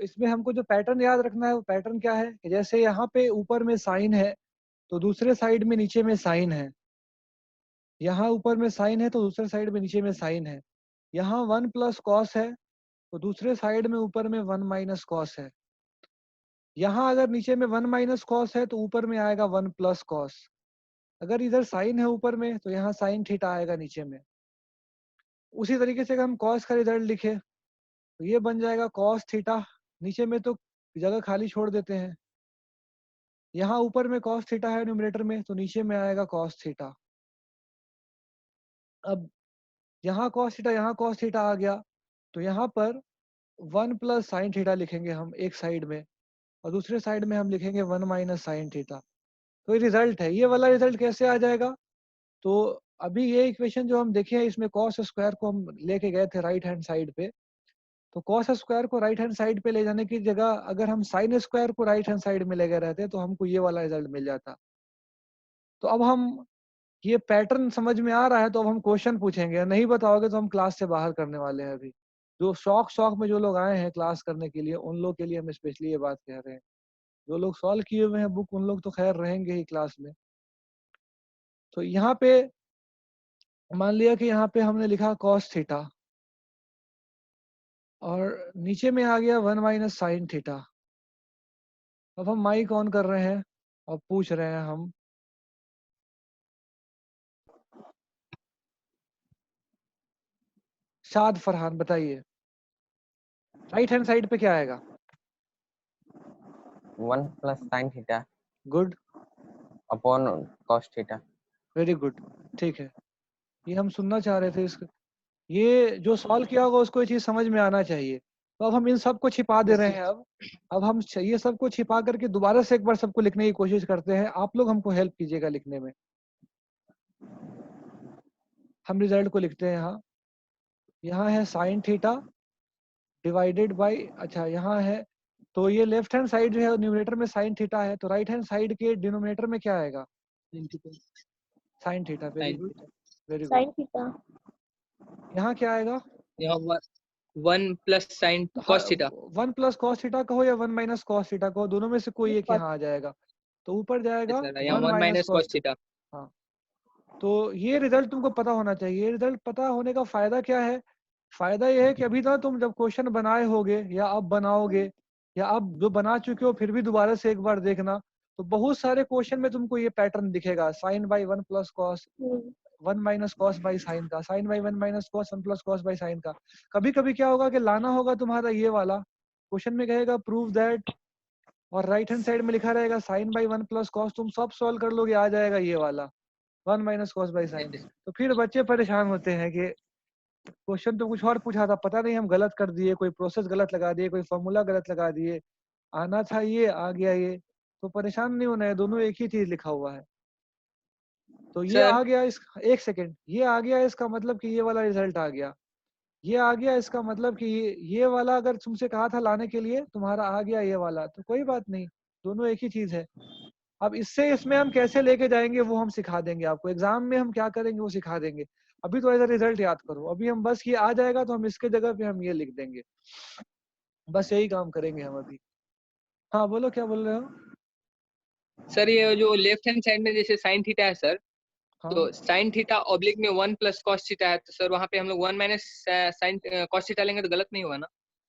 इसमें हमको जो पैटर्न याद रखना है वो पैटर्न क्या है कि जैसे यहाँ पे ऊपर में साइन है तो दूसरे साइड में नीचे में साइन है, यहाँ ऊपर में साइन है तो दूसरे साइड में नीचे में साइन है, यहाँ 1 प्लस कॉस है तो दूसरे साइड में ऊपर में 1 माइनस कॉस है, यहाँ अगर नीचे में 1 माइनस कॉस है तो ऊपर में आएगा 1 प्लस कॉस। अगर इधर साइन है ऊपर में तो यहाँ साइन थीटा आएगा नीचे में। उसी तरीके से अगर हम कॉस का रिजल्ट लिखे तो ये बन जाएगा कॉस थीटा, नीचे में तो जगह खाली छोड़ देते हैं, यहाँ ऊपर में कॉस थीटा है न्यूमरेटर में तो नीचे में आएगा कॉस थीटा। अब यहाँ कॉस थीटा यहाँ कॉस थीटा आ गया तो यहाँ पर 1 प्लस साइन थीटा लिखेंगे हम एक साइड में और दूसरे साइड में हम लिखेंगे 1 माइनस साइन थीटा। तो ये रिजल्ट है, ये वाला रिजल्ट कैसे आ जाएगा? तो अभी ये इक्वेशन जो हम देखे हैं इसमें कॉस स्क्वायर को हम लेके गए थे राइट हैंड साइड पे, तो कॉस स्क्वायर को राइट हैंड साइड पे ले जाने की जगह अगर हम साइन स्क्वायर को राइट हैंड साइड में ले गए रहते तो हमको ये वाला रिजल्ट मिल जाता। तो अब हम ये पैटर्न समझ में आ रहा है तो अब हम क्वेश्चन पूछेंगे, नहीं बताओगे तो हम क्लास से बाहर करने वाले हैं। अभी जो शौक में जो लोग आए हैं क्लास करने के लिए उन लोग के लिए हम स्पेशली ये बात कह रहे हैं। जो लोग सॉल्व किए हुए हैं बुक उन लोग तो खैर रहेंगे ही क्लास में। तो यहाँ पे मान लिया कि यहाँ पे हमने लिखा कॉस थीटा और नीचे में आ गया 1 माइनस साइन थीटा। अब हम माइक ऑन कर रहे हैं और पूछ रहे हैं हम, शाद फरहान बताइए राइट हैंड साइड पे क्या आएगा? 1 plus sine theta good, upon cos theta. Very good, ठीक है, ये हम सुनना चाह रहे थे। इसका ये जो सॉल्व किया होगा उसको ये चीज समझ में आना चाहिए। तो अब हम इन सबको छिपा दे रहे हैं। अब हम ये सबको छिपा करके दोबारा से एक बार सबको लिखने की कोशिश करते हैं। आप लोग हमको हेल्प कीजिएगा लिखने में। हम रिजल्ट को लिखते हैं यहाँ है साइन थीटा डिवाइडेड बाई, अच्छा यहाँ है तो ये लेफ्ट हैंड साइड जो है न्यूमरेटर में साइन थीटा है तो राइट हैंड साइड के डिनोमिनेटर में क्या आएगा? Sine theta. Very good, very good. Sine theta यहाँ क्या आएगा? यहाँ 1 plus sine cos theta. 1 plus cos theta कहो या 1 माइनस कॉस थीटा कहो, दोनों में से कोई एक यहाँ आ जाएगा। तो ऊपर जाएगा यहाँ 1 1 माइनस कॉस कॉस थीटा। हाँ, तो ये रिजल्ट तुमको पता होना चाहिए। रिजल्ट पता होने का फायदा क्या है? फायदा ये है कि अभी तक तुम जब क्वेश्चन बनाए होगे या अब बनाओगे या अब जो बना चुके हो फिर भी दोबारा से एक बार देखना, तो बहुत सारे क्वेश्चन में तुमको ये पैटर्न दिखेगा, sine by 1 plus cos 1 minus cos by sine का, sine by 1 minus cos 1 plus cos by sine का। कभी कभी क्या होगा कि लाना होगा तुम्हारा ये वाला क्वेश्चन में कहेगा प्रूव दैट और राइट हैंड साइड में लिखा रहेगा साइन बाई 1 प्लस कॉस, तुम सब सॉल्व कर लोगे आ जाएगा ये वाला 1 माइनस कॉस बाई साइन। तो फिर बच्चे परेशान होते हैं कि क्वेश्चन तो कुछ और पूछा था, पता नहीं हम गलत कर दिए, कोई प्रोसेस गलत लगा दिए, कोई फॉर्मूला गलत लगा दिए, आना था ये आ गया ये। तो परेशान नहीं होना है, दोनों एक ही चीज लिखा हुआ है। तो ये आ गया इस एक सेकेंड, ये आ गया इसका मतलब कि ये वाला रिजल्ट आ गया, ये आ गया इसका मतलब कि ये वाला अगर तुमसे कहा था लाने के लिए तुम्हारा आ गया ये वाला, तो कोई बात नहीं, दोनों एक ही चीज है। अब इससे इसमें हम कैसे लेके जाएंगे वो हम सिखा देंगे आपको, एग्जाम में हम क्या करेंगे वो सिखा देंगे। अभी तो ऐसा रिजल्ट याद करो, अभी हम बस ये आ जाएगा तो हम इसके जगह पे हम ये लिख देंगे, बस यही काम करेंगे हम अभी। हाँ बोलो क्या बोल रहे हो? सर ये जो लेफ्ट हैंड साइड में जैसे साइन थीटा है सर, हाँ तो साइन थीटा ऑब्लिक में 1 प्लस कॉस थीटा है, तो सर वहाँ पे हम लोग 1 माइनस साइन कॉस थीटा लेंगे तो गलत नहीं होगा ना?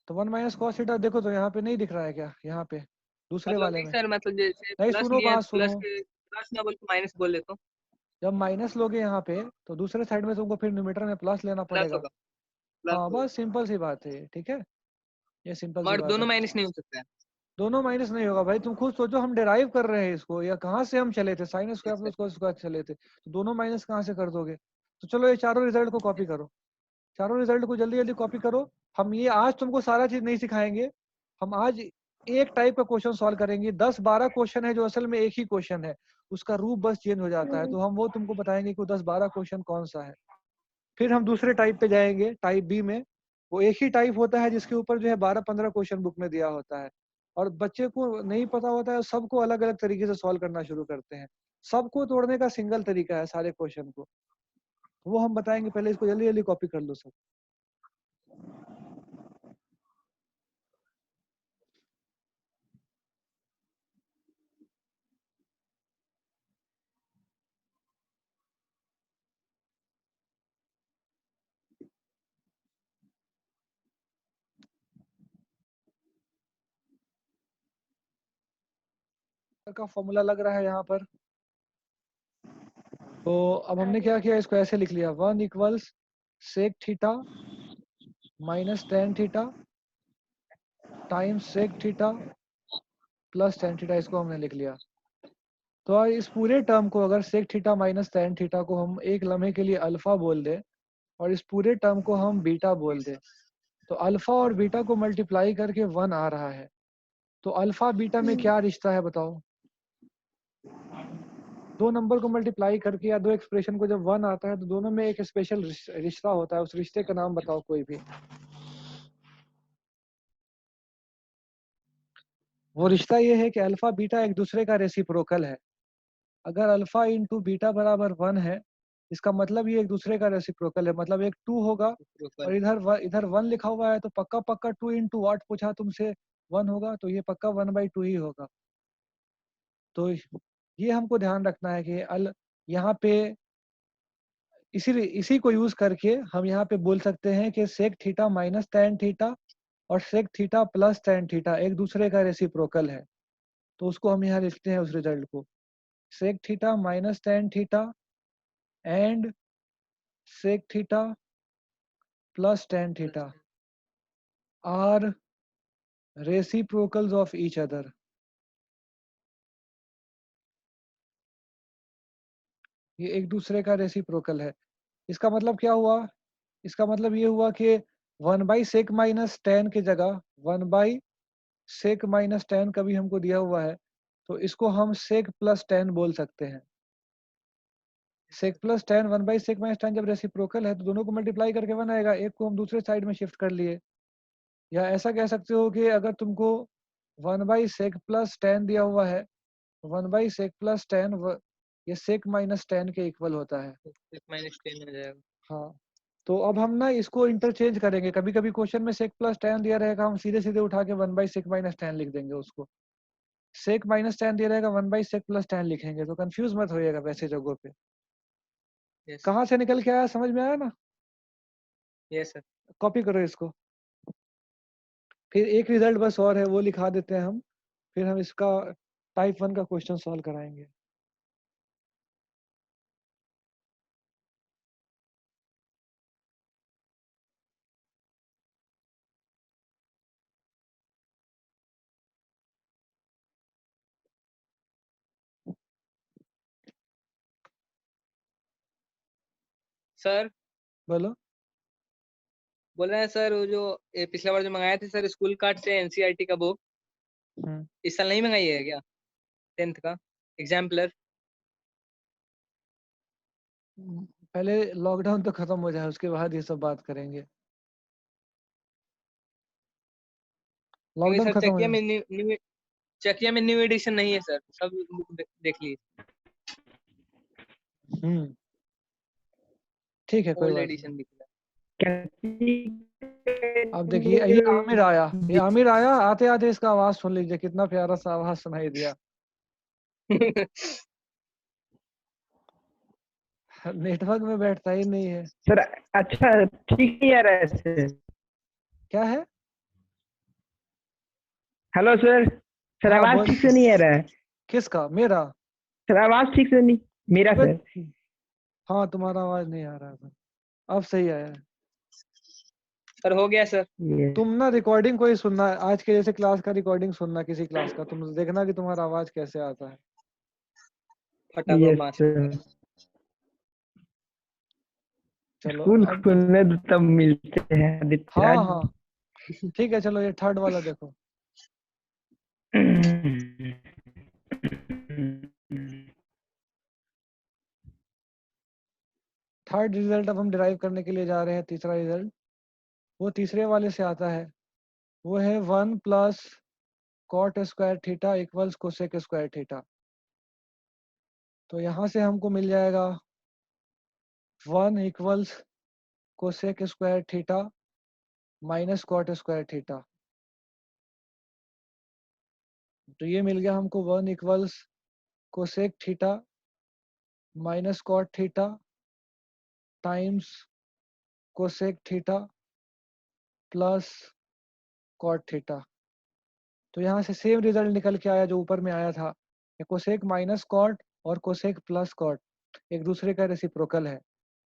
तो 1 माइनस कॉस थीटा देखो तो यहाँ पे नहीं दिख रहा है क्या? यहाँ पे दूसरे मतलब वाले नहीं में सर, मतलब जैसे नहीं, प्लस सुनो नहीं है, बात सुनो, प्लस के प्लस ना बोल के माइनस बोल लेता हूँ। जब माइनस लोगे यहाँ पे तो दूसरे साइड में तुमको फिर न्यूमरेटर में प्लस लेना प्लस पड़ेगा। होगा, प्लस हाँ होगा। बस सिंपल सी बात है, ठीक है, ये सिंपल सी मगर बात दोनों है। माइनस नहीं हो सकता है। दोनों माइनस नहीं होगा भाई, तुम खुद सोचो, हम डिराइव कर रहे हैं इसको या कहाँ से हम चले थे, sine square plus cos square चले थे, तो दोनों माइनस कहाँ से कर दोगे? तो चलो ये चारों रिजल्ट को कॉपी करो, चारों रिजल्ट को जल्दी जल्दी कॉपी करो। हम ये आज तुमको सारा चीज नहीं सिखाएंगे, हम आज एक टाइप का क्वेश्चन सॉल्व करेंगे। 10-12 क्वेश्चन है जो असल में एक ही क्वेश्चन है, उसका रूप बस चेंज हो जाता है, तो हम वो तुमको बताएंगे कि वो 10-12 क्वेश्चन कौन सा है। फिर हम दूसरे टाइप पे जाएंगे, टाइप बी में। वो एक ही टाइप होता है जिसके ऊपर जो है 12-15 क्वेश्चन बुक में दिया होता है, और बच्चे को नहीं पता होता है, सबको अलग अलग तरीके से सॉल्व करना शुरू करते हैं। सबको तोड़ने का सिंगल तरीका है सारे क्वेश्चन को, वो हम बताएंगे। पहले इसको जल्दी जल्दी कॉपी कर लो सब। का फॉर्मूला लग रहा है यहाँ पर। तो अब हमने क्या किया, इसको ऐसे लिख लिया, 1 equals sec theta minus tan theta times sec theta plus tan theta, इसको हमने लिख लिया। तो इस पूरे टर्म को अगर sec theta minus tan theta को हम एक लम्हे के लिए अल्फा बोल दें और इस पूरे टर्म को हम बीटा बोल दें, तो अल्फा और बीटा को मल्टीप्लाई करके 1 आ रहा है। तो अल्फा बीटा में क्या रिश्ता है बताओ? दो नंबर को मल्टीप्लाई करके या दो एक्सप्रेशन को जब 1 आता है तो दोनों में एक स्पेशल रिश्ता होता है। उस रिश्ते का नाम बताओ कोई भी। वो रिश्ता ये है कि अल्फा बीटा एक दूसरे का रेसिप्रोकल है। अगर अल्फा इंटू बीटा बराबर 1 है, इसका मतलब ये एक दूसरे का रेसिप्रोकल है, मतलब एक 2 होगा और इधर 1 लिखा हुआ है, तो पक्का पक्का 2 इंटू व्हाट पूछा तुमसे 1 होगा, तो ये पक्का 1/2 ही होगा। तो ये हमको ध्यान रखना है कि यहाँ पे इसी को यूज करके हम यहाँ पे बोल सकते हैं कि sec theta minus tan theta और sec theta plus tan theta एक दूसरे का रेसिप्रोकल है। तो उसको हम यहाँ लिखते हैं, उस रिजल्ट को, sec theta minus tan theta and sec theta plus tan theta are reciprocals of each other. ये एक दूसरे का रेसिप्रोकल है। इसका मतलब क्या हुआ? इसका मतलब ये हुआ कि 1/sec माइनस टेन की जगह 1/sec माइनस टेन कभी हमको दिया हुआ है, तो इसको हम sec प्लस टेन बोल सकते हैं। sec plus ten 1/sec minus ten जब रेसिप्रोकल है तो दोनों को मल्टीप्लाई करके 1 आएगा, एक को हम दूसरे साइड में शिफ्ट कर लिए। या ऐसा कह सकते हो कि अगर तुमको 1/sec प्लस टेन दिया हुआ है, 1/sec प्लस टेन ये sec माइनस टेन के इक्वल होता है। माइनस 10 हो जाएगा। हाँ, तो अब हम ना इसको इंटरचेंज करेंगे। कभी कभी क्वेश्चन में sec प्लस टेन दिया रहेगा, हम सीधे सीधे उठा के 1/sec माइनस टेन लिख देंगे उसको। sec माइनस टेन दिया रहेगा, 1/sec प्लस टेन लिखेंगे। तो कंफ्यूज मत होइएगा वैसे जगहों पे। यस कहाँ से निकल के आया, समझ में आया ना? Yes sir. कॉपी करो इसको। फिर एक रिजल्ट बस और है, वो लिखा देते हैं हम, फिर हम इसका टाइप 1 का क्वेश्चन सॉल्व कराएंगे। सर बोलो। बोल रहे हैं सर, वो जो पिछला बार जो मंगाए थे सर स्कूल कार्ड से एनसीईआरटी का बुक, इस साल नहीं मंगाई है क्या 10th का एग्जाम्पलर? पहले लॉकडाउन तो खत्म हो जाए, उसके बाद ये सब बात करेंगे। क्योंकि लॉकडाउन सर खत्म हो जाए। चकिया में न्यू एडिशन नहीं है सर, सब बुक देख लीजिए, ठीक है, कोई ओल्ड बात नहीं। एडिशन दिख रहा अब देखिए, ये आमिर आया, ये आमिर आया, आते आते इसका आवाज सुन लीजिए, कितना प्यारा सा आवाज सुनाई दिया। है। नेटवर्क में बैठता ही नहीं है। सर अच्छा ठीक नहीं आ रहा है सर। क्या है? Hello sir. सर हाँ आवाज बोल। ठीक से नहीं आ रहा है। किसका? मेरा? सर आवाज ठीक से नहीं, मेरा सर। हाँ, तुम्हारा आवाज नहीं आ रहा था, अब सही आया है। सर हो गया सर। तुम ना रिकॉर्डिंग को ही सुनना, आज के जैसे क्लास का रिकॉर्डिंग सुनना, किसी क्लास का, तुम देखना कि तुम्हारा आवाज कैसे आता है। यस फटाफट सर। चलो स्कूल अब। खुलने तो तब मिलते हैं आदित्य हाँ आज। हाँ, ठीक है, चलो ये थर्ड वाला देखो। थर्ड रिजल्ट अब हम डिराइव करने के लिए जा रहे हैं। तीसरा रिजल्ट वो तीसरे वाले से आता है, वो है 1 plus cot square theta equals cosec square theta. तो यहाँ से हमको मिल जाएगा 1 equals cosec square theta minus cot square theta. तो ये मिल गया हमको 1 equals cosec theta minus cot theta times cosec theta plus cot theta. तो यहाँ से सेम रिजल्ट निकल के आया जो ऊपर में आया था, कोसेक माइनस कॉट और कोसेक प्लस कॉट एक दूसरे का रेसिप्रोकल है।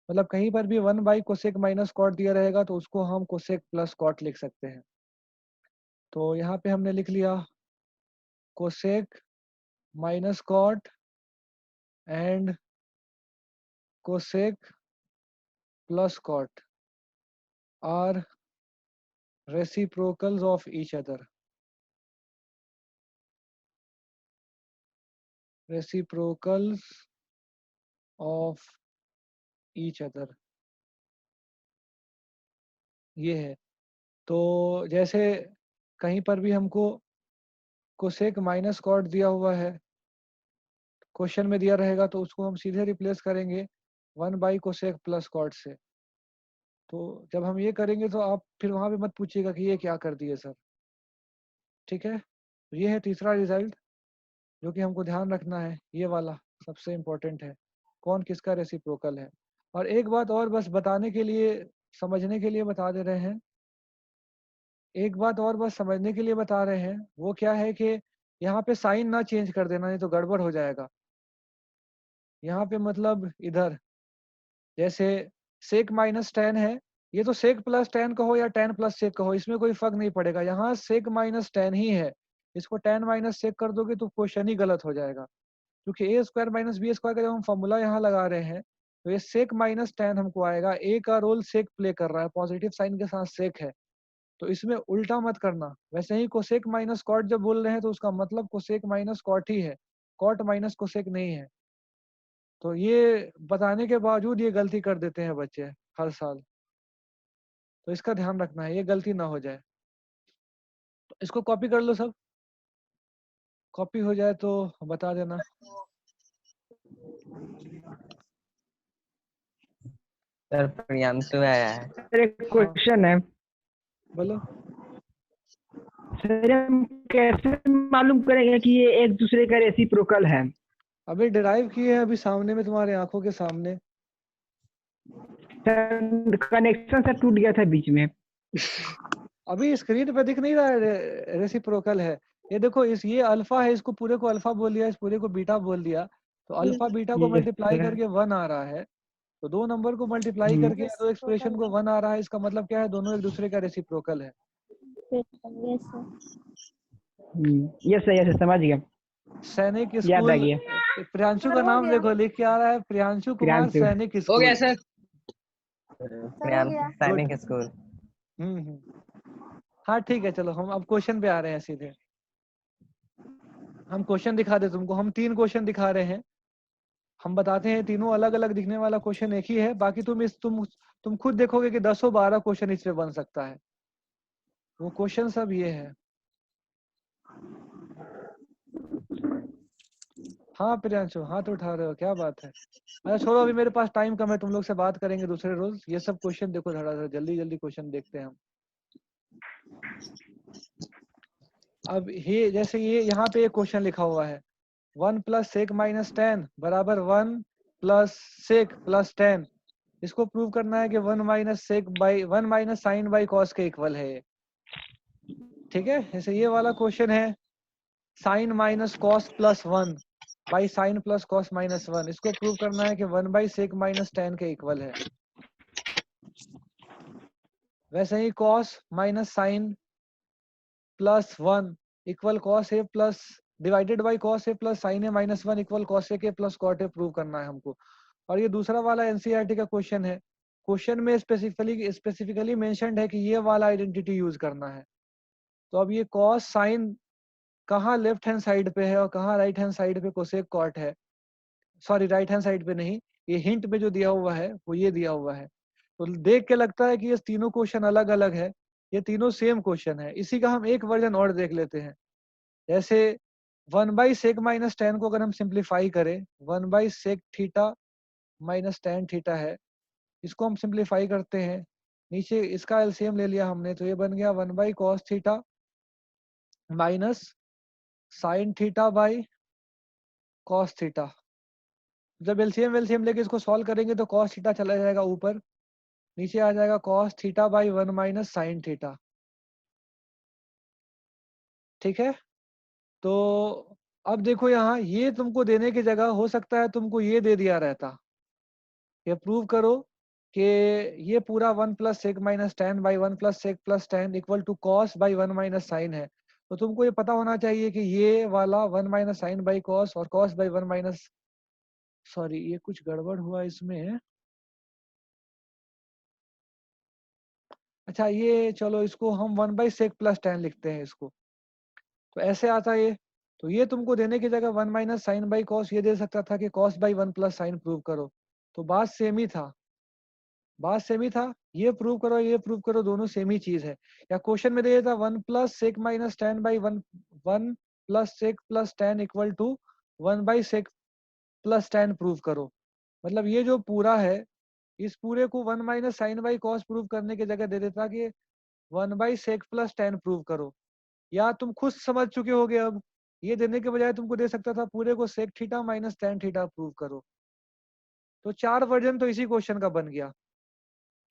मतलब कहीं पर भी 1/कोसेक माइनस कॉट दिया रहेगा तो उसको हम कोसेक प्लस कॉट लिख सकते हैं। तो यहाँ पे हमने लिख लिया cosec minus cot and cosec plus cot are reciprocals of each other. Reciprocals of each other ये है। तो जैसे कहीं पर भी हमको कोसेक माइनस कॉट दिया हुआ है, क्वेश्चन में दिया रहेगा तो उसको हम सीधे रिप्लेस करेंगे 1/कोसेक प्लस कॉट से। तो जब हम ये करेंगे तो आप फिर वहां पे मत पूछिएगा कि ये क्या कर दिए सर। ठीक है, ये है तीसरा रिजल्ट जो कि हमको ध्यान रखना है, ये वाला सबसे इम्पोर्टेंट है, कौन किसका रेसिप्रोकल है। और एक बात और बस बताने के लिए, समझने के लिए बता दे रहे हैं, एक बात और बस समझने के लिए बता रहे हैं, वो क्या है कि यहाँ पे साइन ना चेंज कर देना, नहीं तो गड़बड़ हो जाएगा। यहाँ पे मतलब इधर जैसे सेक माइनस टेन है, ये तो सेक प्लस टेन कहो या टेन प्लस सेक कहो, इसमें कोई फर्क नहीं पड़ेगा। यहाँ सेक माइनस टेन ही है, इसको टेन माइनस सेक कर दोगे तो क्वेश्चन ही गलत हो जाएगा। क्योंकि ए स्क्वायर माइनस बी स्क्वायर का जब हम फॉर्मूला यहाँ लगा रहे हैं तो ये सेक माइनस टेन हमको आएगा। ए का रोल सेक प्ले कर रहा है, पॉजिटिव साइन के साथ सेक है, तो इसमें उल्टा मत करना। वैसे ही कोसेक माइनस कॉट जब बोल रहे हैं तो उसका मतलब कोसेक माइनस कॉट ही है, कॉट माइनस कोसेक नहीं है। तो ये बताने के बावजूद ये गलती कर देते हैं बच्चे हर साल, तो इसका ध्यान रखना है, ये गलती ना हो जाए। तो इसको कॉपी कर लो सब, कॉपी हो जाए तो बता देना। सर प्रियांशु आया है। सर एक क्वेश्चन है, बोलो। सर हम कैसे मालूम करेंगे कि ये एक दूसरे का रेसिप्रोकल है? अभी डिराइव किए हैं, अभी सामने में तुम्हारे आंखों के सामने। सर कनेक्शन से टूट गया था बीच में। अभी स्क्रीन पे दिख नहीं रहा है रेसिप्रोकल है। ये देखो, इस ये अल्फा है, इसको पूरे को अल्फा बोल दिया, इस पूरे को बीटा बोल दिया, तो अल्फा बीटा को Yes, मल्टीप्लाई sir. करके 1 आ रहा है। तो दो नंबर को मल्टीप्लाई करके दो एक्सप्रेशन को 1 आ रहा है, इसका मतलब क्या है, दोनों एक दूसरे का रेसिप्रोकल है। यस सर समझ गया, सैनिक याद आ स्कूल, गया। प्रियांशु का नाम देखो लिख के आ रहा है, प्रियांशु कुमार प्रियांशु। सैनिक हो गया स्कूल। सर। प्रियांशु सैनिक स्कूल। हम्म। हाँ ठीक है, चलो हम अब क्वेश्चन पे आ रहे हैं सीधे। हम क्वेश्चन दिखा दे तुमको, हम 3 क्वेश्चन दिखा रहे हैं, हम बताते हैं तीनों अलग अलग दिखने वाला क्वेश्चन एक ही है। बाकी तुम खुद देखोगे कि 10-12 क्वेश्चन इससे बन सकता है। वो क्वेश्चन सब ये है। हाँ प्रियांशु, हाथ उठा रहे हो, क्या बात है। अच्छा छोड़ो, अभी मेरे पास टाइम कम है, तुम लोग से बात करेंगे दूसरे रोज। ये सब क्वेश्चन देखो, धड़ाधड़ जल्दी जल्दी क्वेश्चन देखते हैं हम। अब ये जैसे ये यहाँ पे एक क्वेश्चन लिखा हुआ है, 1 + सेक - 10 बराबर 1 + सेक + 10। इसको प्रूव करना है कि 1 - sec by 1 - sine by cos के इक्वल है ये। ठीक है, जैसे ये वाला क्वेश्चन है, sine minus cos plus 1 by sine plus cos -1, इसको प्रूव करना है कि 1/सेक - 10 के इक्वल है। वैसे ही cos minus sine plus 1 equal cos A plus divided by cos A plus sine A -1 equal cos A के प्लस कॉट ए प्रूव करना है हमको। और ये दूसरा वाला एनसीईआरटी का क्वेश्चन है, क्वेश्चन में स्पेसिफिकली मेंशन्ड है कि ये वाला आइडेंटिटी यूज करना है। तो अब ये कॉस साइन कहाँ लेफ्ट हैंड साइड पे है और कहाँ राइट हैंड साइड पे कोसेक कॉट है, सॉरी राइट हैंड साइड पे नहीं, ये हिंट में जो दिया हुआ है वो ये दिया हुआ है। तो देख के लगता है कि ये तीनों क्वेश्चन अलग अलग है, ये तीनों सेम क्वेश्चन है। इसी का हम एक वर्जन और देख लेते हैं। जैसे 1/सेक - 10 को अगर हम सिंप्लीफाई करें, 1/सेक थीटा -tan थीटा है, इसको हम सिंप्लीफाई करते हैं, नीचे इसका एलसीएम ले लिया हमने, तो ये बन गया 1/cos theta minus sign theta by cos theta. जब एलसीएम लेके इसको सॉल्व करेंगे तो कॉस थीटा चला जाएगा ऊपर, नीचे आ जाएगा cos theta by 1 - sine theta. ठीक है, तो अब देखो यहाँ ये तुमको देने की जगह हो सकता है तुमको ये दे दिया रहता, ये प्रूव करो कि ये पूरा 1 plus sec minus tan by 1 plus sec plus tan equal to cos by 1 minus sine है। तो तुमको ये पता होना चाहिए कि ये वाला 1 माइनस साइन बाई कॉस और कॉस बाई 1 माइनस, सॉरी ये कुछ गड़बड़ हुआ इसमें। अच्छा ये चलो इसको हम 1 बाई सेक प्लस टेन लिखते हैं इसको, तो ऐसे आता ये। तो ये तुमको देने की जगह 1 माइनस साइन बाई कॉस ये दे सकता था कि cos by 1 plus sign prove करो, तो बात सेम ही था, बात सेम ही था। ये प्रूव करो ये प्रूव करो, दोनों सेम ही चीज है। या क्वेश्चन में दे देता 1 plus sec minus tan by 1 plus sec plus tan equal to 1 by sec plus tan prove करो। मतलब ये जो पूरा है इस पूरे को 1 minus sine by cos prove करने की जगह दे देता कि 1 by sec plus tan prove करो। या तुम खुद समझ चुके होगे, अब ये देने के बजाय तुमको दे सकता था पूरे को sec theta minus tan theta prove करो। तो 4 वर्जन तो इसी क्वेश्चन का बन गया।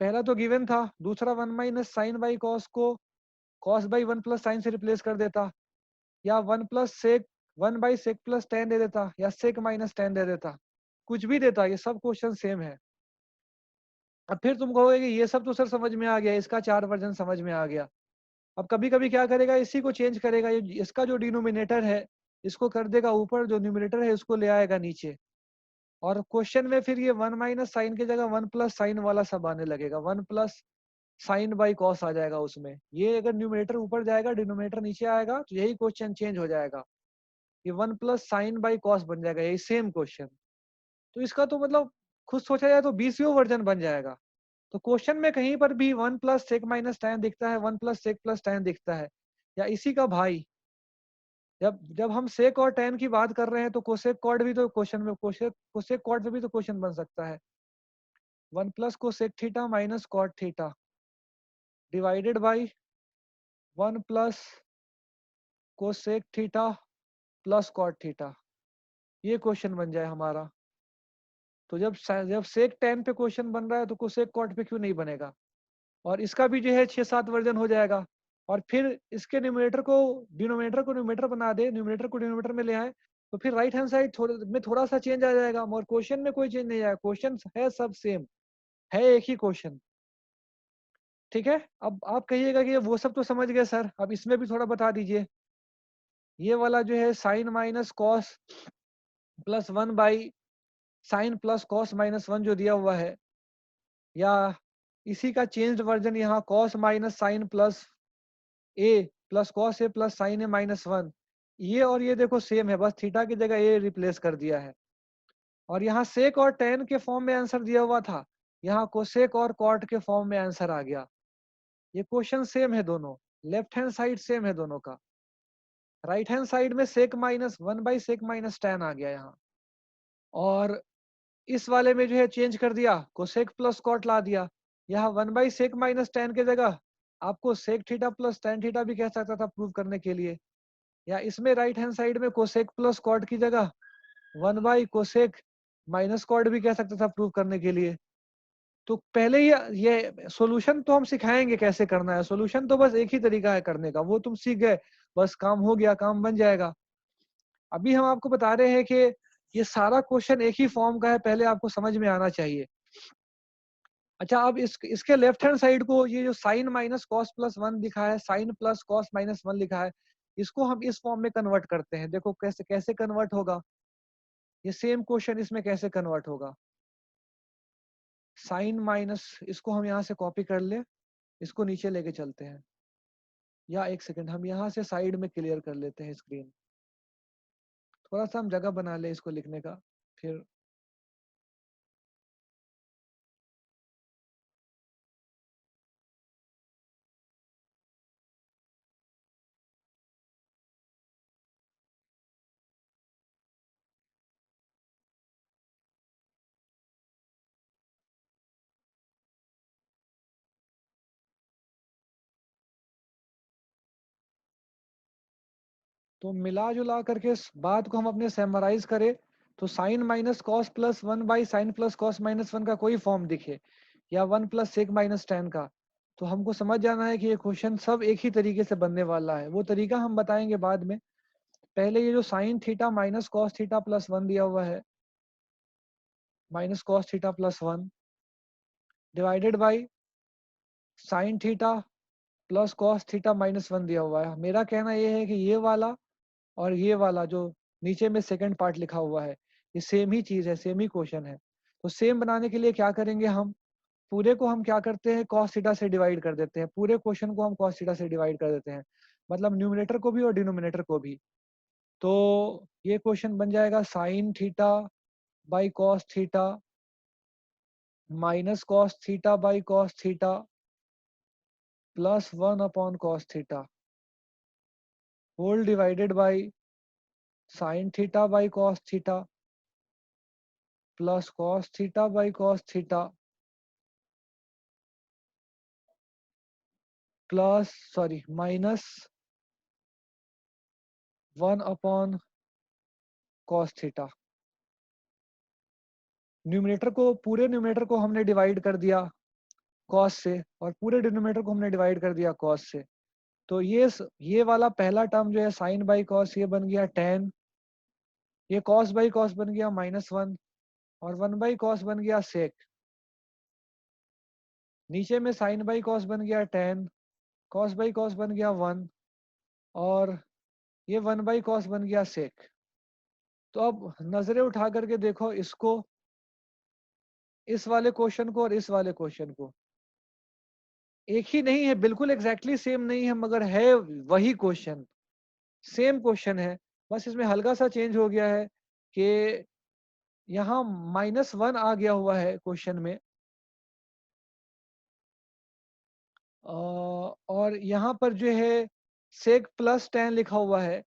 पहला तो गिवन था, दूसरा 1 माइनस साइन बाई कॉस को कॉस बाई 1 प्लस साइन से रिप्लेस कर देता, या 1 plus sec 1 by sec plus tan दे देता, या सेक माइनस टेन दे देता, कुछ भी देता, ये सब क्वेश्चन सेम है। अब फिर तुम कहोगे कि ये सब तो सर समझ में आ गया, इसका 4 वर्जन समझ में आ गया। अब कभी कभी क्या करेगा, इसी को चेंज करेगा, ये इसका जो डिनोमिनेटर है इसको कर देगा ऊपर, जो न्यूमिनेटर है इसको ले आएगा नीचे, और क्वेश्चन में फिर ये 1 माइनस साइन की जगह 1 प्लस साइन वाला सब आने लगेगा, 1 प्लस साइन बाई कॉस आ जाएगा उसमें। ये अगर न्यूमिनेटर ऊपर जाएगा डिनोमिनेटर नीचे आएगा तो यही क्वेश्चन चेंज हो जाएगा, ये 1 प्लस साइन बाई कॉस बन जाएगा, यही सेम क्वेश्चन। तो इसका तो मतलब खुद सोचा जाए तो 20वें वर्जन बन जाएगा। तो क्वेश्चन में कहीं पर भी 1 प्लस सेक माइनस टेन दिखता है, 1 प्लस सेक प्लस टेन दिखता है, या इसी का भाई, जब जब हम सेक और टेन की बात कर रहे हैं तो कोसेक कॉर्ड भी तो क्वेश्चन में, कोसेक कॉर्ड में भी तो क्वेश्चन बन सकता है। 1 plus cosec theta minus cot theta divided by 1 plus cosec theta plus cot theta, ये क्वेश्चन बन जाए हमारा। तो जब सेक टेन पे क्वेश्चन बन रहा है तो कोसेक कॉट पे क्यों नहीं बनेगा। और इसका भी जो है 6-7 वर्जन हो जाएगा। और फिर इसके न्यूमरेटर को डिनोमिनेटर को न्यूमरेटर बना दे, न्यूमरेटर को डिनोमिनेटर में ले आए, तो फिर राइट हैंड साइड में थोड़ा सा चेंज आ जाएगा, और क्वेश्चन में कोई चेंज नहीं आएगा, क्वेश्चन है सब सेम है, एक ही क्वेश्चन। ठीक है, अब आप कहिएगा कि वो सब तो समझ गए सर, अब इसमें भी थोड़ा बता दीजिए। ये वाला जो है sine minus cos plus 1 by sine plus cos minus 1 जो दिया हुआ है, या इसी का चेंज्ड वर्जन यहाँ cos minus sine plus A plus cos A plus sine A minus 1, ये और ये देखो सेम है, बस थीटा की जगह ए रिप्लेस कर दिया है। और यहाँ सेक और टेन के फॉर्म में आंसर दिया हुआ था, यहाँ कोसेक और कॉट के फॉर्म में आंसर आ गया। ये क्वेश्चन सेम है दोनों, लेफ्ट हैंड साइड सेम है दोनों का। राइट हैंड साइड में sec minus 1 by sec minus tan आ गया यहाँ, और इस वाले में जो है चेंज कर दिया, कोसेक प्लस कॉट ला दिया। यहाँ 1 बाई सेक माइनस टेन के जगह आपको sec theta plus tan theta भी कह सकता था प्रूव करने के लिए, या इसमें राइट हैंड साइड में कोसेक प्लस कॉट की जगह 1 बाई कोसेक माइनस कॉट भी कह सकता था प्रूव करने के लिए। तो पहले ही ये सॉल्यूशन तो हम सिखाएंगे कैसे करना है, सॉल्यूशन तो बस एक ही तरीका है करने का, वो तुम सीख गए, बस काम हो गया, काम बन जाएगा। अभी हम आपको बता रहे हैं कि ये सारा क्वेश्चन एक ही फॉर्म का है, पहले आपको समझ में आना चाहिए। अच्छा, अब इसके लेफ्ट हैंड साइड को ये जो साइन माइनस कॉस प्लस 1 लिखा है, साइन प्लस कॉस माइनस 1 लिखा है, इसको हम इस फॉर्म में कन्वर्ट करते हैं। देखो कैसे कैसे कन्वर्ट होगा, ये सेम क्वेश्चन इसमें कैसे कन्वर्ट होगा। साइन माइनस, इसको हम यहाँ से कॉपी कर ले, इसको नीचे लेके चलते हैं, या एक सेकंड हम यहाँ से साइड में क्लियर कर लेते हैं स्क्रीन, थोड़ा सा हम जगह बना ले इसको लिखने का। फिर तो मिला जुला करके बात को हम अपने समराइज करें, तो sine minus cos plus 1 by sine plus cos minus 1 का कोई फॉर्म दिखे, या 1 प्लस सेक माइनस टेन का, तो हमको समझ जाना है कि ये क्वेश्चन सब एक ही तरीके से बनने वाला है। वो तरीका हम बताएंगे बाद में। पहले ये जो sine theta minus cos theta plus 1 दिया हुआ है, minus cos theta plus 1 divided by sine theta plus cos theta minus 1 दिया हुआ है। मेरा कहना ये है कि ये वाला और ये वाला जो नीचे में सेकंड पार्ट लिखा हुआ है, ये सेम ही चीज है, सेम ही क्वेश्चन है। तो सेम बनाने के लिए क्या करेंगे, हम पूरे को हम क्या करते हैं, कॉस थीटा से डिवाइड कर देते हैं। पूरे क्वेश्चन को हम कॉस थीटा से डिवाइड कर देते हैं, मतलब न्यूमरेटर को भी और डिनोमिनेटर को भी। तो ये क्वेश्चन बन जाएगा sine theta by cos theta minus cos theta by cos theta plus 1 upon cos theta whole divided by sine theta by cos theta plus cos theta by cos theta plus minus 1 upon cos theta. Numerator को, पूरे numerator को हमने divide कर दिया cos से और पूरे denominator को हमने डिवाइड कर दिया कॉस से। तो ये वाला पहला टर्म जो है साइन बाई कॉस, ये बन गया tan, ये कॉस बाई कॉस बन गया -1 और 1 बाई कॉस बन गया सेक। नीचे में साइन बाई कॉस बन गया tan, कॉस बाई कॉस बन गया 1 और ये 1 बाई कॉस बन गया सेक। तो अब नजरें उठा करके देखो इसको, इस वाले क्वेश्चन को और इस वाले क्वेश्चन को। एक ही नहीं है, बिल्कुल एग्जैक्टली सेम नहीं है, मगर है वही क्वेश्चन, सेम क्वेश्चन है। बस इसमें हल्का सा चेंज हो गया है कि यहाँ -1 आ गया हुआ है क्वेश्चन में और यहाँ पर जो है सेक प्लस tan लिखा हुआ है,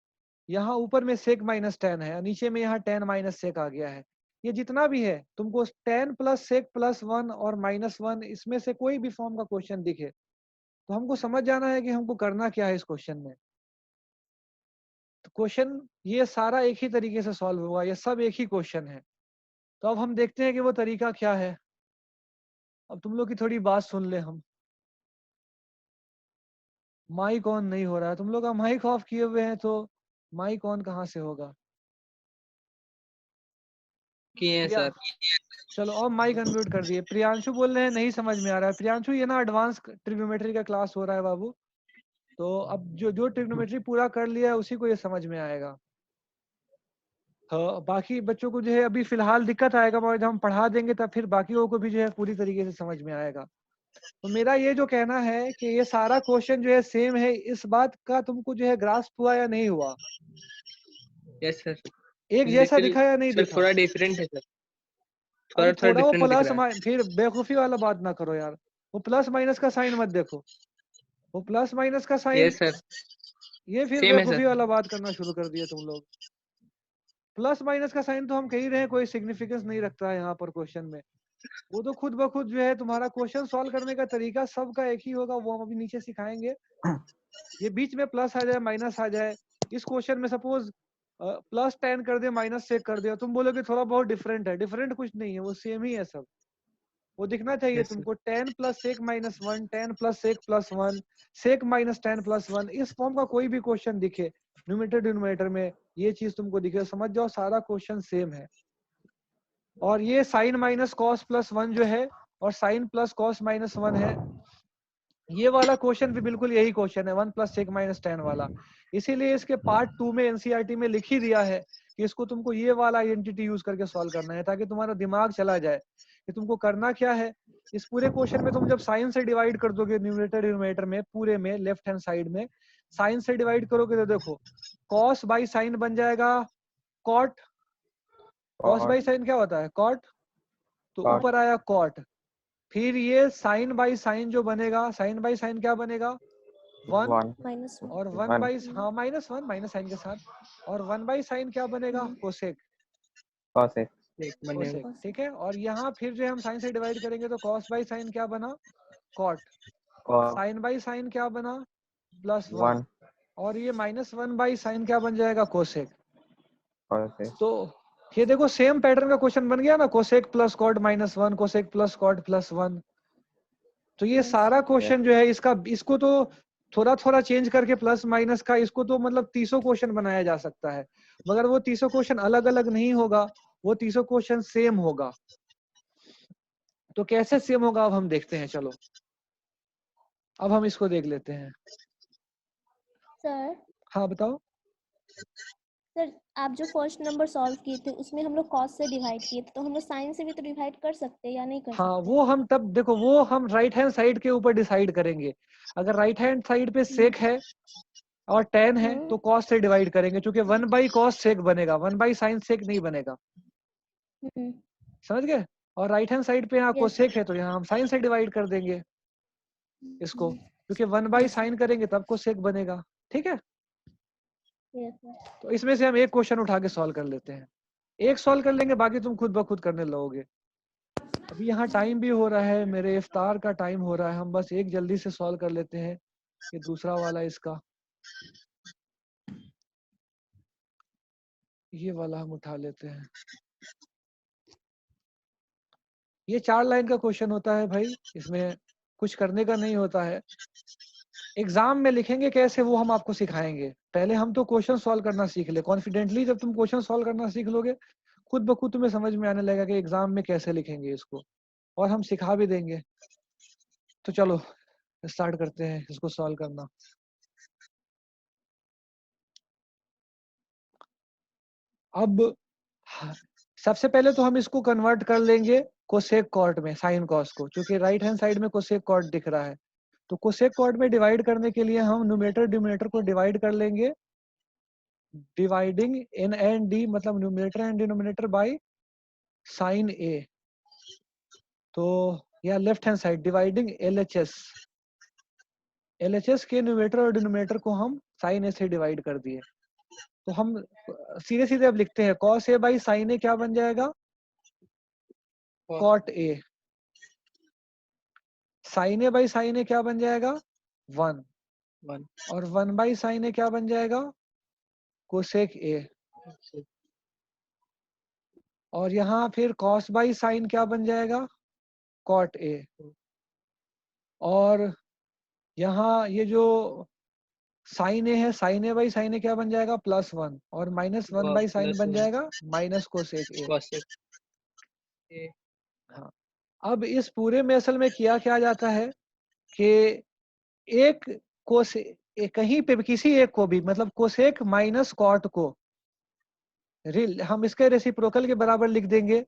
यहाँ ऊपर में सेक माइनस tan है, नीचे में यहाँ tan माइनस सेक आ गया है। ये जितना भी है तुमको tan प्लस सेक प्लस 1 और -1 इसमें से कोई भी फॉर्म का क्वेश्चन दिखे तो हमको समझ जाना है कि हमको करना क्या है इस क्वेश्चन में। तो क्वेश्चन ये सारा एक ही तरीके से सॉल्व होगा, ये सब एक ही क्वेश्चन है। तो अब हम देखते हैं कि वो तरीका क्या है। अब तुम लोग की थोड़ी बात सुन ले हम। माइक ऑन नहीं हो रहा है, तुम लोग का माइक ऑफ किए हुए हैं तो माइक ऑन कहाँ से होगा? किए हैं सर। चलो अब माइक अनम्यूट कर दिए। प्रियांशु बोल रहे हैं नहीं समझ में आ रहा है। प्रियांशु ये ना एडवांस ट्रिग्नोमेट्री का क्लास हो रहा है बाबू, तो अब जो ट्रिग्नोमेट्री पूरा कर लिया है उसी को ये समझ में आएगा। हाँ, बाकी बच्चों को जो है अभी फिलहाल दिक्कत आएगा, मगर जब हम पढ़ा देंगे तब फिर बाकियों को भी जो है पूरी तरीके से समझ में आएगा। तो मेरा ये जो कहना है कि ये सारा क्वेश्चन जो है सेम है, इस बात का तुमको जो है ग्रास्प हुआ या नहीं हुआ? Yes sir. एक जैसा दिखा या नहीं दिखा? थोड़ा डिफरेंट है सर, अरे थोड़ा थोड़ा वो डिफरेंट दिख प्लस रहा है। फिर बेवकूफी वाला बात ना करो यार। वो प्लस माइनस का साइन मत देखो, वो प्लस माइनस का साइन, यस सर, ये फिर सेम है बेवकूफी सर। वाला बात करना शुरू कर दिया तुम लोग। प्लस माइनस का साइन तो हम कह ही रहे हैं कोई सिग्निफिकेंस नहीं रखता है यहाँ पर क्वेश्चन में। वो तो खुद ब खुद जो है तुम्हारा क्वेश्चन सॉल्व करने का तरीका सबका एक ही होगा, वो हम अभी नीचे सिखाएंगे। ये बीच में प्लस आ जाए माइनस आ जाए, इस क्वेश्चन में सपोज प्लस tan कर दे माइनस सेक कर दे, तुम बोलोगे थोड़ा बहुत डिफरेंट है। डिफरेंट कुछ नहीं है, वो सेम ही है सब। वो दिखना चाहिए यस सर। तुमको tan plus sec minus 1, tan plus sec plus 1, sec minus tan plus 1, इस फॉर्म का कोई भी क्वेश्चन दिखे न्यूमरेटर डिनोमिनेटर में, ये चीज तुमको दिखे, समझ जाओ सारा क्वेश्चन सेम है। और ये साइन माइनस कॉस प्लस 1 जो है और साइन प्लस कॉस माइनस 1 है, ये वाला क्वेश्चन भी बिल्कुल यही क्वेश्चन है, 1 प्लस सेक माइनस tan वाला। इसीलिए इसके पार्ट 2 में एनसीईआरटी में लिख ही दिया है कि इसको तुमको ये वाला आइडेंटिटी यूज करके सॉल्व करना है, ताकि तुम्हारा दिमाग चला जाए कि तुमको करना क्या है। इस पूरे क्वेश्चन में तुम जब साइन से डिवाइड कर दोगे न्यूमरेटर डिनोमिनेटर में, पूरे में लेफ्ट हैंड साइड में साइन से डिवाइड करोगे तो देखो कॉस बाई साइन बन जाएगा कॉट। कॉस बाई साइन क्या होता है? कॉट। तो ऊपर आया कॉट, फिर ये साइन बाई साइन जो बनेगा, साइन बाई साइन क्या बनेगा? 1 और 1 बाई, हाँ -1 माइनस साइन के साथ, और 1 बाई साइन क्या बनेगा? कोसेक। कोसेक, ठीक है। और यहाँ फिर जो हम साइन से डिवाइड करेंगे तो कॉस बाई साइन क्या बना? कॉट। साइन बाई साइन क्या बना? +1। और ये -1 बाई साइन क्या बन जाएगा? कोसेक। तो ये देखो सेम पैटर्न का क्वेश्चन बन गया ना, cosec plus cot -1, cosec plus cot +1। तो ये सारा क्वेश्चन जो है इसका, इसको तो थोड़ा थोड़ा चेंज करके प्लस माइनस का इसको तो मतलब 300 क्वेश्चन बनाया जा सकता है, मगर वो 300 क्वेश्चन अलग अलग नहीं होगा, वो 300 क्वेश्चन सेम होगा। तो कैसे सेम होगा अब हम देखते हैं, चलो अब हम इसको देख लेते हैं। सर हाँ बताओ। सर आप जो फर्स्ट नंबर सॉल्व किए थे उसमें हम लोग कॉस से डिवाइड किए थे, तो हम लोग साइन से भी तो डिवाइड कर सकते हैं या नहीं कर हाँ सकते? वो हम तब देखो, वो हम राइट हैंड साइड के ऊपर डिसाइड करेंगे। अगर राइट हैंड साइड पे सेक है और tan है तो cos से डिवाइड करेंगे, क्योंकि 1/cos sec बनेगा, 1/sin sec नहीं बनेगा, समझ गए। और राइट हैंड साइड पे यहाँ Yes, cosec है तो यहाँ हम sin से डिवाइड कर देंगे इसको, क्योंकि 1/sin करेंगे तब cosec बनेगा, ठीक है। yes, sir. तो इसमें से हम एक क्वेश्चन उठा के सॉल्व कर लेते हैं, एक सॉल्व कर लेंगे, बाकी तुम खुद ब खुद करने लगोगे। अभी यहाँ टाइम भी हो रहा है, मेरे इफ्तार का टाइम हो रहा है, हम बस एक जल्दी से सॉल्व कर लेते हैं। ये दूसरा वाला इसका, ये वाला हम उठा लेते हैं। ये 4 लाइन का क्वेश्चन होता है भाई, इसमें कुछ करने का नहीं होता है। एग्जाम में लिखेंगे कैसे वो हम आपको सिखाएंगे, पहले हम तो क्वेश्चन सॉल्व करना सीख ले। कॉन्फिडेंटली जब तुम क्वेश्चन सॉल्व करना सीख लोगे, खुद ब खुद तुम्हें समझ में आने लगेगा कि एग्जाम में कैसे लिखेंगे इसको, और हम सिखा भी देंगे। तो चलो स्टार्ट करते हैं इसको सॉल्व करना। अब सबसे पहले तो हम इसको कन्वर्ट कर लेंगे कोसेक कॉट में, साइन कॉस को, क्योंकि राइट हैंड साइड में कोसेक कॉट दिख रहा है। तो कोसेक कॉट में डिवाइड करने के लिए हम न्यूमरेटर डिनोमिनेटर को डिवाइड कर लेंगे, डिवाइडिंग n एंड d, मतलब numerator and denominator by sine a। तो या left hand side dividing LHS के न्यूमरेटर और डिनोमिनेटर को हम साइन a से डिवाइड कर दिए। तो हम सीधे सीधे अब लिखते हैं, cos a by sine a क्या बन जाएगा, cot a। Sine a by sine a क्या बन जाएगा, 1। और 1/sin a क्या बन जाएगा, कोसेक a। और यहाँ फिर cos बाई साइन क्या बन जाएगा, cot a। और यहाँ ये जो साइन a है, sine a by sine a क्या बन जाएगा, +1। और -1/sin बन जाएगा माइनस कोसेक a। हाँ, अब इस पूरे में असल में किया क्या जाता है कि एक कहीं पे भी किसी एक को भी, मतलब कोसेक माइनस कॉट को हम इसके रेसिप्रोकल के बराबर लिख देंगे,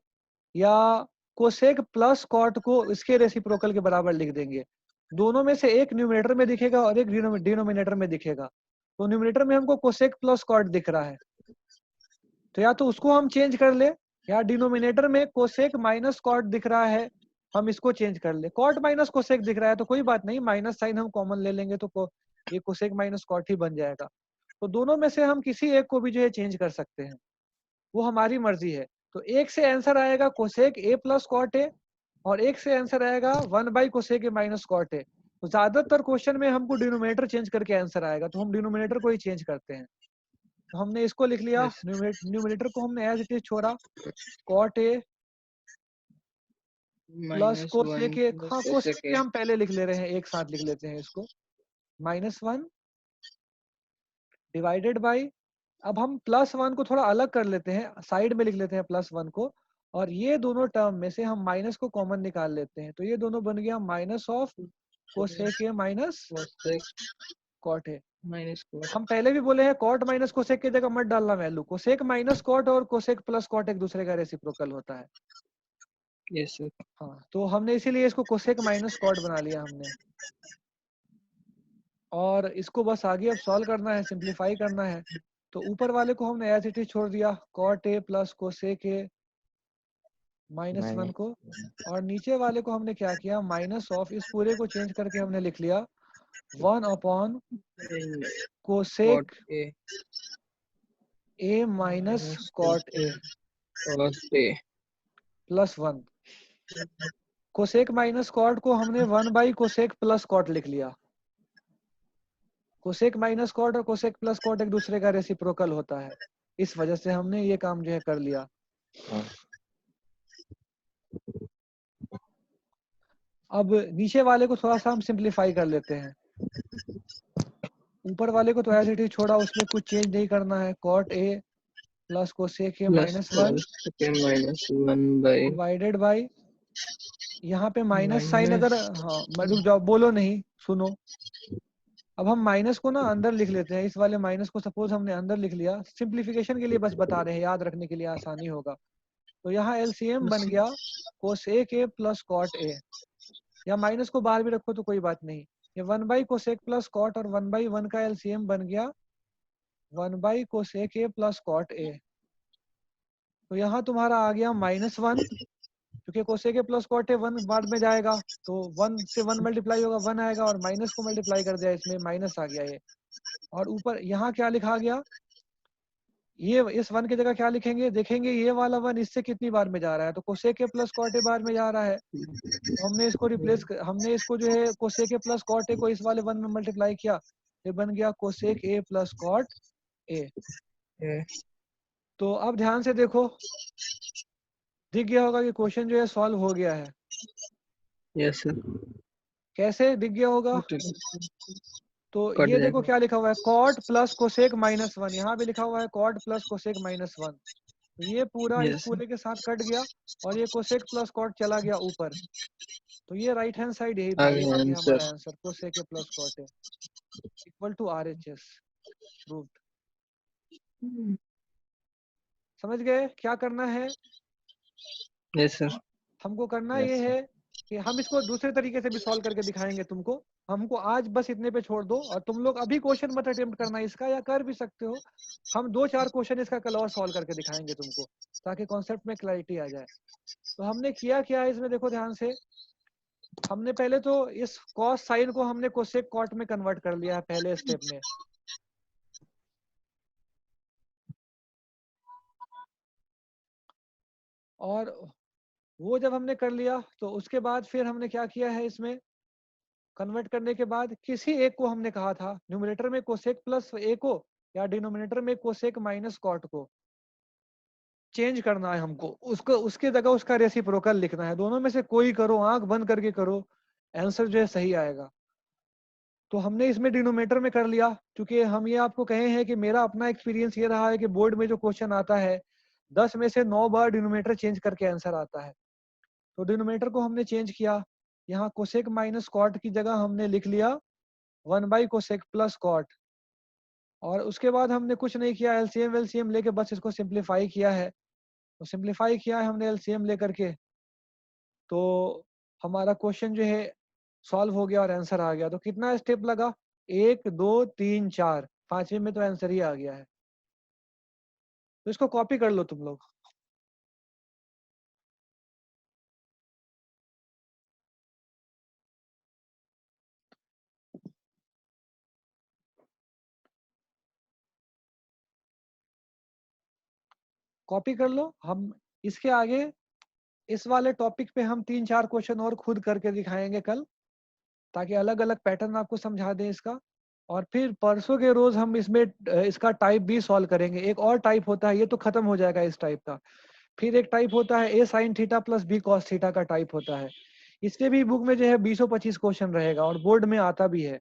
या कोसेक प्लस कॉट को इसके रेसिप्रोकल के बराबर लिख देंगे। दोनों में से एक न्यूमरेटर में दिखेगा और एक डिनोमिनेटर में दिखेगा। तो न्यूमरेटर में हमको कोसेक प्लस कॉट दिख रहा है, तो या तो उसको हम चेंज कर ले, या डिनोमिनेटर में कोसेक माइनस कॉट दिख रहा है, हम इसको चेंज कर ले। कॉट माइनस कोसेक दिख रहा है तो कोई बात नहीं, माइनस साइन हम कॉमन ले लेंगे तो ये कोसेक माइनस कॉट ही बन जाएगा। तो दोनों में से हम किसी एक को भी जो है चेंज कर सकते हैं, वो हमारी मर्जी है। तो एक से आंसर आएगा cosec a plus cot a, और एक से आंसर आएगा cosec a minus cot a। तो ज्यादातर क्वेश्चन में हमको डिनोमिनेटर चेंज करके आंसर आएगा, तो हम डिनोमिनेटर को ही चेंज करते हैं। तो हमने इसको लिख लिया, न्यूमरेटर को हमने एज इट इज छोड़ा, cot a plus cosec a। हाँ कोसेक a हम पहले लिख ले रहे हैं, एक साथ लिख लेते हैं इसको, -1 डिवाइडेड बाई, अब हम +1 को थोड़ा अलग कर लेते हैं, साइड में लिख लेते हैं +1 को, और ये दोनों टर्म में से हम माइनस को कॉमन निकाल लेते हैं। तो ये दोनों बन गया minus of cosec a minus cot a। हम पहले भी बोले हैं कॉट माइनस कोसेक की जगह मत डालना वैल्यू, कोसेक माइनस कॉट और कोसेक प्लस कॉट एक दूसरे का रेसिप्रोकल होता है। Yes sir. हाँ, तो हमने इसीलिए इसको कोसेक माइनस कॉट बना लिया हमने। और इसको बस आगे अब सॉल्व करना है, सिंप्लीफाई करना है। तो ऊपर वाले को हमने एज इट इज छोड़ दिया, cot a plus cosec a -1 को, और नीचे वाले को हमने क्या किया, माइनस ऑफ, इस पूरे को चेंज करके हमने लिख लिया 1 cosec a minus cot a +1। Cosec minus cot को हमने 1/कोसेक प्लस कॉट लिख लिया। कोसेक माइनस कॉट और कोसेक प्लस कॉट एक दूसरे का रेसिप्रोकल होता है, इस वजह से हमने ये काम जो है कर लिया। अब नीचे वाले को थोड़ा सा हम सिंप्लीफाई कर लेते हैं। ऊपर वाले को तो ऐसे ही छोड़ा, उसमें कुछ चेंज नहीं करना है। cot a plus cosec a minus one divided by, यहाँ पे माइनस साइन अगर, हाँ मैं रुक जाओ, बोलो नहीं, सुनो। अब हम माइनस को ना अंदर लिख लेते हैं, इस वाले माइनस को सपोज हमने अंदर लिख लिया, सिंप्लीफिकेशन के लिए बस बता रहे हैं, याद रखने के लिए आसानी होगा। तो यहाँ एलसीएम बन गया cosec A plus cot a, या माइनस को बाहर भी रखो तो कोई बात नहीं। ये 1 बाई कोसेक प्लस कॉट और 1/1 का एलसीएम बन गया 1 by cosec A plus cot a. तो यहाँ तुम्हारा आ गया -1, क्योंकि cosec A plus cot a 1 बाद में जाएगा, तो 1 से 1 मल्टीप्लाई होगा 1 आएगा, और माइनस को मल्टीप्लाई कर दिया इसमें माइनस आ गया ये। और ऊपर यहाँ क्या लिखा गया, ये इस 1 की जगह क्या लिखेंगे, देखेंगे ये वाला 1 इससे कितनी बार में जा रहा है, तो cosec A plus cot A बार में जा रहा है। तो हमने इसको हमने इसको जो है cosec A plus cot a को इस वाले 1 में मल्टीप्लाई किया, ये बन गया cosec A plus cot a. तो अब ध्यान से देखो, दिख गया होगा कि क्वेश्चन जो है सॉल्व हो गया है। Yes sir. कैसे दिख गया होगा, तो ये देखो क्या लिखा हुआ है, कॉट प्लस कोसेक -1, यहाँ भी लिखा हुआ है कॉट प्लस कोसेक -1। तो ये पूरा इस पूरे के साथ कट गया, और ये कोसेक प्लस कॉट चला गया ऊपर। तो ये राइट हैंड साइड यही था, ये बन गया हमारा आंसर, कोसेक प्लस कॉट है इक्वल टू RHS प्रूव्ड। समझ गए क्या करना है? Yes sir. हमको करना ये है कि हम इसको दूसरे तरीके से भी सॉल्व करके दिखाएंगे तुमको। हमको आज बस इतने पे छोड़ दो, और तुम लोग अभी क्वेश्चन मत अटेम्प्ट करना इसका, या कर भी सकते हो। हम 2-4 क्वेश्चन इसका कल और सॉल्व करके दिखाएंगे तुमको, ताकि कॉन्सेप्ट में क्लैरिटी आ जाए। तो हमने किया क्या है इसमें, देखो ध्यान से। हमने पहले तो इस कॉस साइन को हमने कोसेक कॉट में कन्वर्ट कर लिया है पहले स्टेप में। और वो जब हमने कर लिया, तो उसके बाद फिर हमने क्या किया है, इसमें कन्वर्ट करने के बाद किसी एक को हमने कहा था न्यूमरेटर में कोसेक प्लस ए को, या डिनोमिनेटर में कोसेक माइनस कॉट को चेंज करना है हमको, उसको उसके जगह उसका रेसिप्रोकल लिखना है। दोनों में से कोई करो, आंख बंद करके करो, आंसर जो है सही आएगा। तो हमने इसमें डिनोमिनेटर में कर लिया, क्योंकि हम ये आपको कहे हैं कि मेरा अपना एक्सपीरियंस ये रहा है कि बोर्ड में जो क्वेश्चन आता है 10 में से 9 बार डिनोमिनेटर चेंज करके आंसर आता है। तो डिनोमिनेटर को हमने चेंज किया, यहाँ कोसेक माइनस कॉट की जगह हमने लिख लिया 1 बाई कोसेक प्लस कॉट। और उसके बाद हमने कुछ नहीं किया, एलसीएम लेके बस इसको सिंप्लीफाई किया है। तो सिंप्लीफाई किया है हमने एलसीएम लेकर के, तो हमारा क्वेश्चन जो है सॉल्व हो गया और आंसर आ गया। तो कितना स्टेप लगा, 1 2 3 4, 5वें में तो आंसर ही आ गया है। तो इसको कॉपी कर लो तुम लोग। कॉपी कर लो। हम इसके आगे इस वाले टॉपिक पे हम 3-4 क्वेश्चन और खुद करके दिखाएंगे कल, ताकि अलग अलग पैटर्न आपको समझा दें इसका। और फिर परसों के रोज हम इसमें इसका टाइप भी सॉल्व करेंगे। एक और टाइप होता है, ये तो खत्म हो जाएगा इस टाइप का। फिर एक टाइप होता है A sine theta plus B cos theta का टाइप होता है। इसके भी बुक में जो है 20-25 क्वेश्चन रहेगा, और बोर्ड में आता भी है।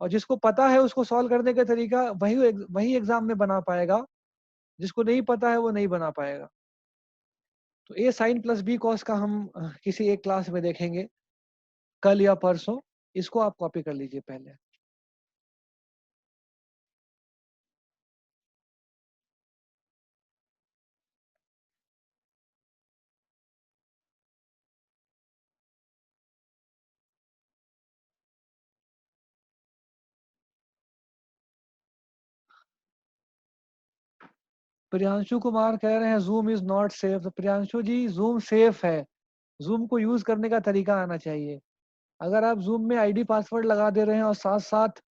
और जिसको पता है उसको सॉल्व करने का तरीका वही एग्जाम में बना पाएगा, जिसको नहीं पता है वो नहीं बना पाएगा। तो ए साइन प्लस बी कॉस का हम किसी एक क्लास में देखेंगे, कल या परसों। इसको आप कॉपी कर लीजिए पहले। प्रियांशु कुमार कह रहे हैं जूम इज नॉट सेफ। तो प्रियांशु जी, जूम सेफ है, जूम को यूज करने का तरीका आना चाहिए। अगर आप जूम में आईडी पासवर्ड लगा दे रहे हैं और साथ साथ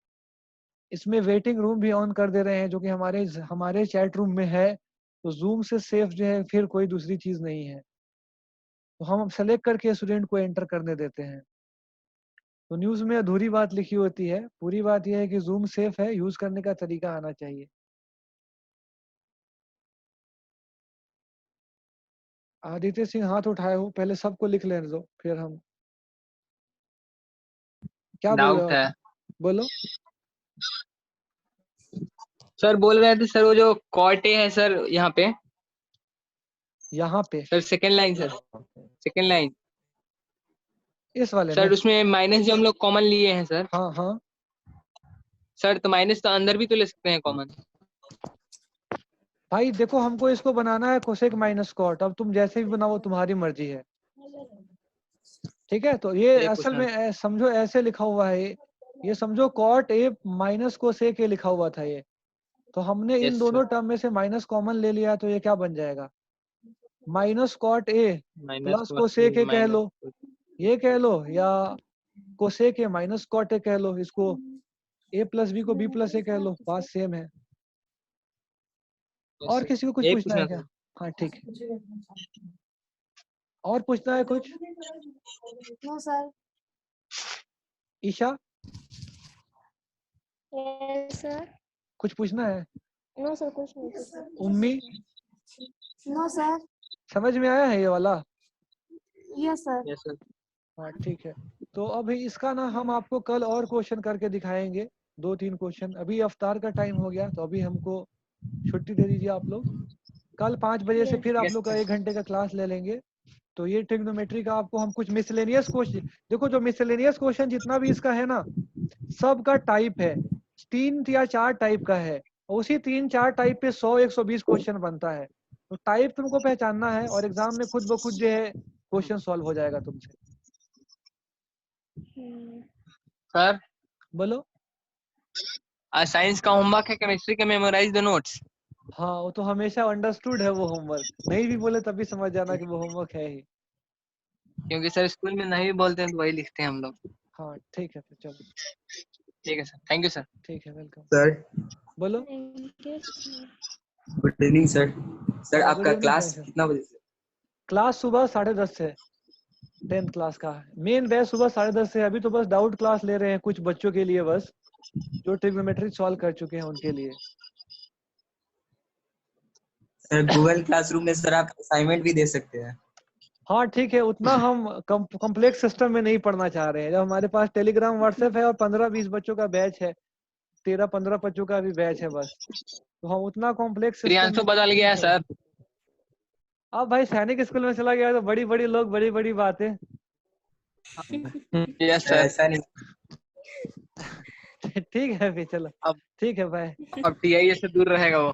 इसमें वेटिंग रूम भी ऑन कर दे रहे हैं, जो कि हमारे चैट रूम में है, तो जूम से सेफ जो है फिर कोई दूसरी चीज नहीं है। तो हम सेलेक्ट करके स्टूडेंट को एंटर करने देते हैं। तो न्यूज में अधूरी बात लिखी होती है, पूरी बात यह है कि जूम सेफ है, यूज करने का तरीका आना चाहिए। आदित्य सिंह हाथ उठाए हो, पहले सबको लिख लेने दो, फिर हम क्या बोल रहे हो डाउट है। आप? बोलो। सर बोल रहे थे सर वो जो कॉट ए है सर यहाँ पे पे sir second line sir second line इस वाले सर में। उसमें माइनस जो हम लोग कॉमन लिए हैं सर हाँ हाँ सर तो माइनस तो अंदर भी तो ले सकते हैं कॉमन। भाई देखो, हमको इसको बनाना है कोसेक माइनस कॉट। अब तुम जैसे भी बनाओ तुम्हारी मर्जी है, ठीक है। तो ये असल में समझो ऐसे लिखा हुआ है, ये समझो cot a minus cosec a लिखा हुआ था ये। तो हमने इन Yes, दोनों sir. टर्म में से माइनस कॉमन ले लिया, तो ये क्या बन जाएगा, minus cot a minus plus cosec a कह लो, ये कह लो, या cosec a minus cot a कह लो। इसको ए प्लस बी को बी प्लस ए कह लो, बात सेम है। और किसी को कुछ एक पूछना है क्या? सर हाँ ठीक है, और पूछना है कुछ? No sir. Isha, yes sir. कुछ पूछना है? नो सर, कुछ नहीं पूछना। उम्मी, नो सर। समझ में आया है ये वाला? Yes sir. यस सर हाँ ठीक है। तो अभी इसका ना हम आपको कल और क्वेश्चन करके दिखाएंगे, 2-3 क्वेश्चन। अभी अफ्तार का टाइम हो गया, तो अभी हमको छुट्टी दे दीजिए आप लोग। कल 5 बजे से फिर आप लोग का 1 घंटे का क्लास ले लेंगे। तो ये ट्रिग्नोमेट्री का आपको हम कुछ मिसलेनियस क्वेश्चन, देखो जो मिसलेनियस क्वेश्चन जितना भी इसका है ना, सबका टाइप है 3 या 4 टाइप का है। उसी 3-4 टाइप पे 100-120 क्वेश्चन बनता है। तो टाइप तुमको पहचानना है, और एग्जाम में खुद ब खुद जो है क्वेश्चन सॉल्व हो जाएगा तुमसे। सर बोलो। साइंस का होमवर्क है केमिस्ट्री के मेमोराइज द नोट्स। हाँ, वो तो हमेशा अंडरस्टूड है वो होमवर्क, नहीं भी बोले तभी समझ जाना कि वो होमवर्क है ही। क्योंकि सर स्कूल में नहीं बोलते हैं तो वही लिखते हैं हम लोग। हाँ ठीक है, तो चलो ठीक है सर, थैंक यू सर। ठीक है, वेलकम। सर बोलो। Good evening sir. सर हाँ, गुड आपका इवनिंग क्लास सर। कितना बजे से? क्लास सुबह 10:30 से, 10th क्लास का मेन बैच सुबह 10:30 से। अभी तो बस डाउट क्लास ले रहे हैं कुछ बच्चों के लिए, बस जो ट्रिग्नोमेट्री सॉल्व कर चुके हैं उनके लिए। सर गूगल क्लासरूम में सर आप असाइनमेंट भी दे सकते हैं। हाँ ठीक है, उतना हम कॉम्प्लेक्स सिस्टम में नहीं पढ़ना चाह रहे हैं। जब हमारे पास टेलीग्राम व्हाट्सएप है और 15-20 बच्चों का बैच है, 13-15 बच्चों का भी बैच है बस, तो हम उतना कॉम्प्लेक्स सिस्टम प्रियांशु में बदल गया है सर। अब भाई सैनिक स्कूल में चला गया तो बड़ी बड़ी लोग, बड़ी बड़ी बातें। Yes sir sir. ऐसा नहीं। ठीक है फिर, चलो अब ठीक है, बाय। अब टीआईए से दूर रहेगा वो।